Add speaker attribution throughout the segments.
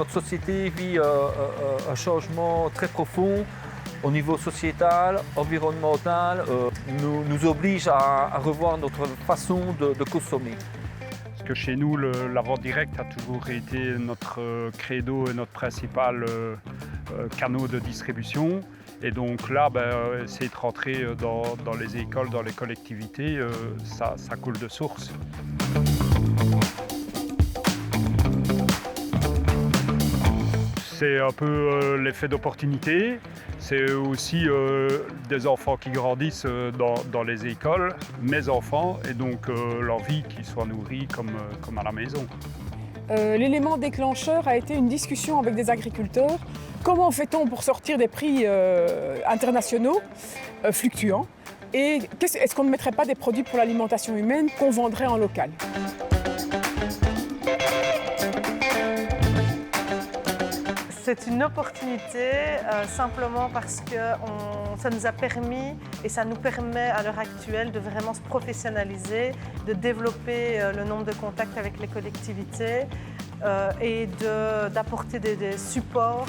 Speaker 1: notre société vit un changement très profond au niveau sociétal, environnemental, nous oblige à revoir notre façon de consommer.
Speaker 2: Parce que chez nous, la vente directe a toujours été notre credo et notre principal canal de distribution. Et donc là, essayer de rentrer dans les écoles, dans les collectivités, ça coule de source. C'est un peu l'effet d'opportunité. C'est aussi des enfants qui grandissent dans les écoles, mes enfants, et donc l'envie qu'ils soient nourris comme à la maison.
Speaker 3: L'élément déclencheur a été une discussion avec des agriculteurs. Comment fait-on pour sortir des prix internationaux fluctuants? Et est-ce qu'on ne mettrait pas des produits pour l'alimentation humaine qu'on vendrait en local?
Speaker 4: C'est une opportunité simplement parce que ça nous a permis et ça nous permet à l'heure actuelle de vraiment se professionnaliser, de développer le nombre de contacts avec les collectivités et d'apporter des supports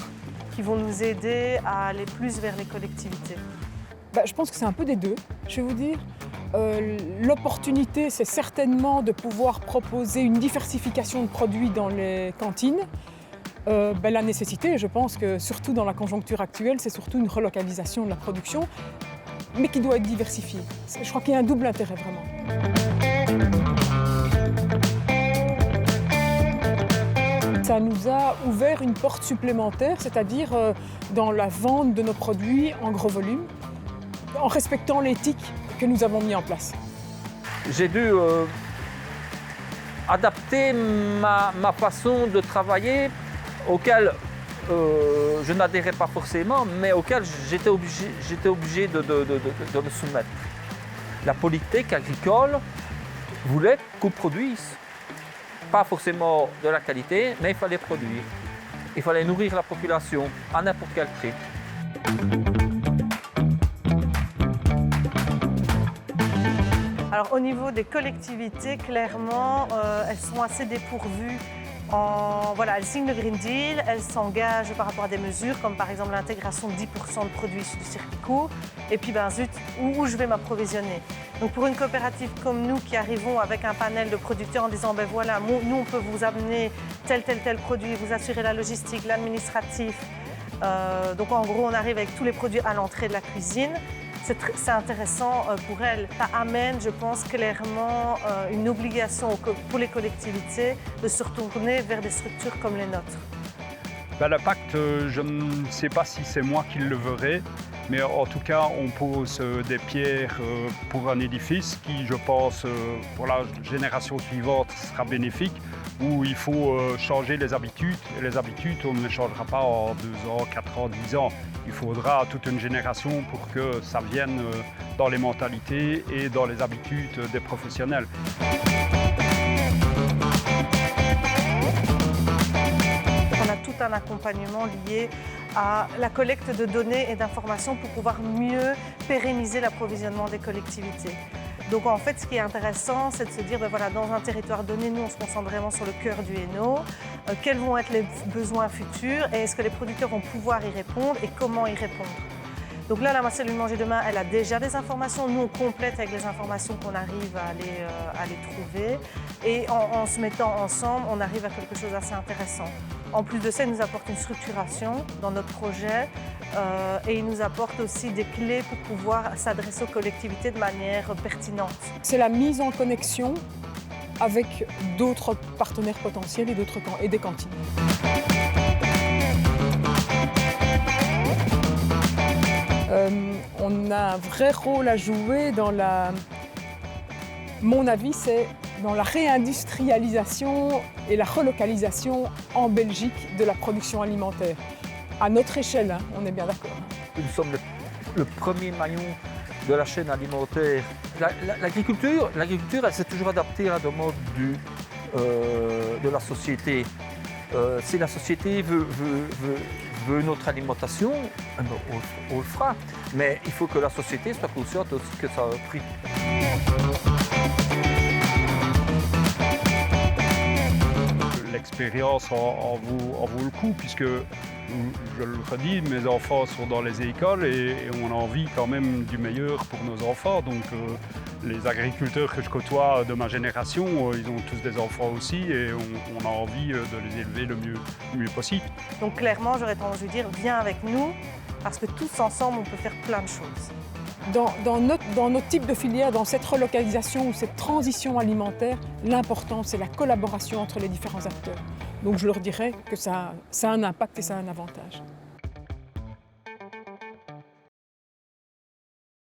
Speaker 4: qui vont nous aider à aller plus vers les collectivités.
Speaker 3: Je pense que c'est un peu des deux, je vais vous dire. L'opportunité, c'est certainement de pouvoir proposer une diversification de produits dans les cantines. La nécessité, je pense que surtout dans la conjoncture actuelle, c'est surtout une relocalisation de la production, mais qui doit être diversifiée. Je crois qu'il y a un double intérêt vraiment. Ça nous a ouvert une porte supplémentaire, c'est-à-dire dans la vente de nos produits en gros volume, en respectant l'éthique que nous avons mis en place.
Speaker 1: J'ai dû adapter ma façon de travailler auquel je n'adhérais pas forcément, mais auquel j'étais obligé de me soumettre. La politique agricole voulait qu'on produise. Pas forcément de la qualité, mais il fallait produire. Il fallait nourrir la population à n'importe quel prix.
Speaker 4: Alors au niveau des collectivités, clairement, elles sont assez dépourvues. Elles signent le Green Deal, elles s'engagent par rapport à des mesures comme par exemple l'intégration de 10% de produits issus du circuit court. Et puis où je vais m'approvisionner? Donc pour une coopérative comme nous qui arrivons avec un panel de producteurs en disant voilà, nous on peut vous amener tel produit, vous assurer la logistique, l'administratif. Donc en gros on arrive avec tous les produits à l'entrée de la cuisine. C'est intéressant pour elles. Ça amène, je pense, clairement une obligation pour les collectivités de se retourner vers des structures comme les nôtres.
Speaker 2: Le pacte, je ne sais pas si c'est moi qui le verrai, mais en tout cas, on pose des pierres pour un édifice qui, je pense, pour la génération suivante, sera bénéfique, où il faut changer les habitudes. Et les habitudes, on ne les changera pas en 2 ans, 4 ans, 10 ans. Il faudra toute une génération pour que ça vienne dans les mentalités et dans les habitudes des professionnels.
Speaker 4: On a tout un accompagnement lié à la collecte de données et d'informations pour pouvoir mieux pérenniser l'approvisionnement des collectivités. Donc en fait, ce qui est intéressant, c'est de se dire, dans un territoire donné, nous, on se concentre vraiment sur le cœur du Hainaut. Quels vont être les besoins futurs et est-ce que les producteurs vont pouvoir y répondre et comment y répondre? Donc là, la cellule Manger Demain, elle a déjà des informations. Nous, on complète avec les informations qu'on arrive à les trouver. Et en se mettant ensemble, on arrive à quelque chose d'assez intéressant. En plus de ça, il nous apporte une structuration dans notre projet et il nous apporte aussi des clés pour pouvoir s'adresser aux collectivités de manière pertinente.
Speaker 3: C'est la mise en connexion avec d'autres partenaires potentiels et des cantines. On a un vrai rôle à jouer mon avis, c'est dans la réindustrialisation et la relocalisation en Belgique de la production alimentaire. À notre échelle, on est bien d'accord.
Speaker 1: Nous sommes le premier maillon de la chaîne alimentaire. L'agriculture, elle s'est toujours adaptée à la demande de la société. Si la société veut notre alimentation, on le fera. Mais il faut que la société soit consciente aussi que ça a un prix.
Speaker 2: Les l'expérience en vaut le coup, puisque, je le redis, mes enfants sont dans les écoles et on a envie quand même du meilleur pour nos enfants. Donc les agriculteurs que je côtoie de ma génération, ils ont tous des enfants aussi et on a envie de les élever le mieux possible.
Speaker 4: Donc clairement, j'aurais tendance à dire, viens avec nous, parce que tous ensemble, on peut faire plein de choses.
Speaker 3: Dans notre type de filière, dans cette relocalisation ou cette transition alimentaire, l'important, c'est la collaboration entre les différents acteurs. Donc je leur dirais que ça a un impact et ça a un avantage.